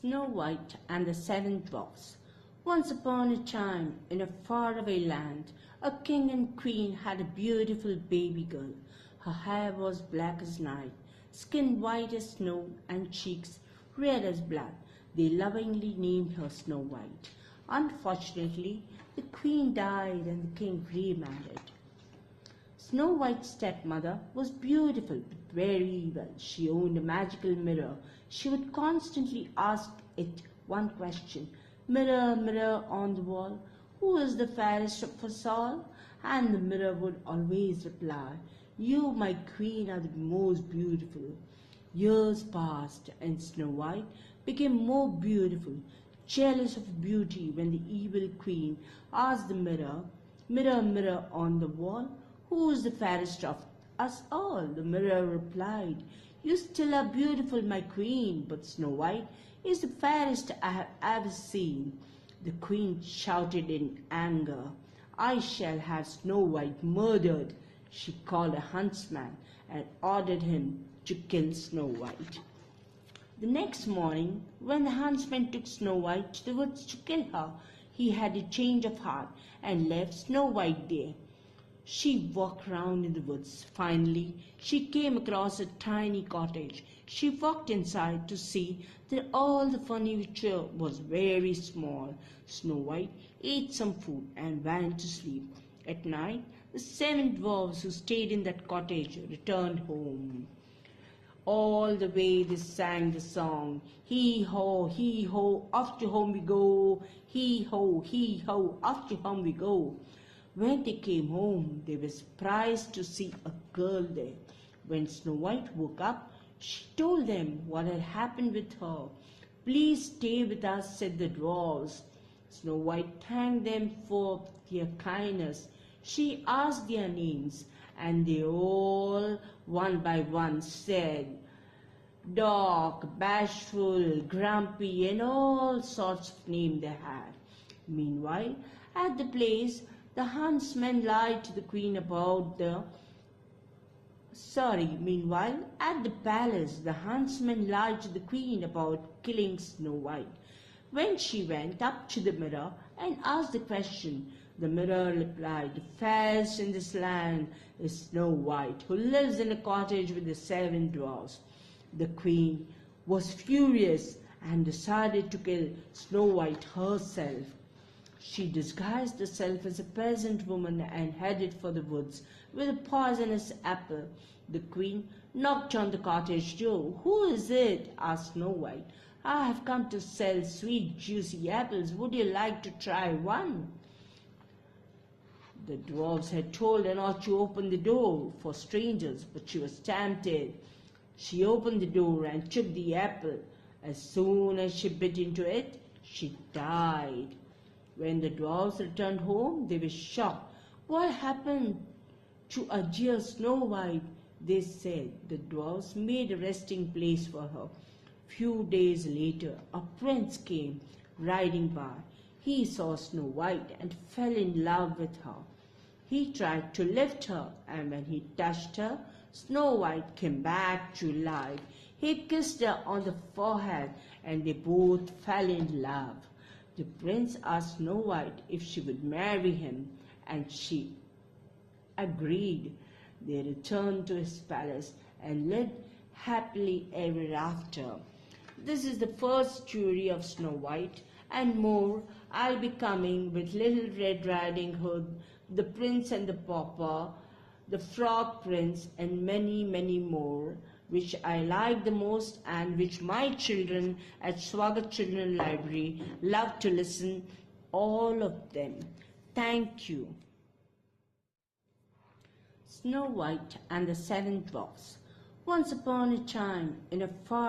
Snow White and the Seven Dwarfs. Once upon a time, in a faraway land, a king and queen had a beautiful baby girl. Her hair was black as night, skin white as snow, and cheeks red as blood. They lovingly named her Snow White. Unfortunately, the queen died and the king remarried. Snow White's stepmother was beautiful but very evil. She owned a magical mirror. She would constantly ask it one question: "Mirror, mirror on the wall, who is the fairest of us all?" And the mirror would always reply, "You, my queen, are the most beautiful." Years passed, and Snow White became more beautiful. Jealous of beauty, when the evil queen asked the mirror, "Mirror, mirror on the wall, who is the fairest of us all?" The mirror replied, "You still are beautiful, my queen, but Snow White is the fairest I have ever seen." The queen shouted in anger, "I shall have Snow White murdered." She called a huntsman and ordered him to kill Snow White. The next morning, when the huntsman took Snow White to the woods to kill her, he had a change of heart and left Snow White there. She walked round in the woods. Finally, she came across a tiny cottage. She walked inside to see that all the furniture was very small. Snow White ate some food and went to sleep. At night, the 7 dwarfs who stayed in that cottage returned home. All the way they sang the song, "Hee ho, off to home we go. Hee ho, off to home we go." When they came home, they were surprised to see a girl there. When Snow White woke up, she told them what had happened with her. "Please stay with us," said the dwarfs. Snow White thanked them for their kindness. She asked their names, and they all, one by one, said Dark, Bashful, Grumpy, and all sorts of names they had. Meanwhile, at the place, the huntsman lied to the queen about Meanwhile, at the palace, the huntsman lied to the queen about killing Snow White. When she went up to the mirror and asked the question, the mirror replied, "The fairest in this land is Snow White, who lives in a cottage with the 7 dwarfs." The queen was furious and decided to kill Snow White herself. She disguised herself as a peasant woman and headed for the woods with a poisonous apple. The queen knocked on the cottage door. "Who is it?" asked Snow White. "I have come to sell sweet, juicy apples. Would you like to try one?" The dwarfs had told her not to open the door for strangers, but she was tempted. She opened the door and took the apple. As soon as she bit into it, she died. When the dwarfs returned home, they were shocked. "What happened to our dear Snow White?" they said. The dwarfs made a resting place for her. Few days later, a prince came riding by. He saw Snow White and fell in love with her. He tried to lift her, and when he touched her, Snow White came back to life. He kissed her on the forehead, and they both fell in love. The prince asked Snow White if she would marry him, and she agreed. They returned to his palace and lived happily ever after. This is the first story of Snow White, and more I'll be coming with Little Red Riding Hood, The Prince and the Pauper, The Frog Prince, and many, many more, which I like the most and which my children at Swagat Children Library love to listen, all of them. Thank you. Snow White and the 7 Dwarfs. Once upon a time, in a far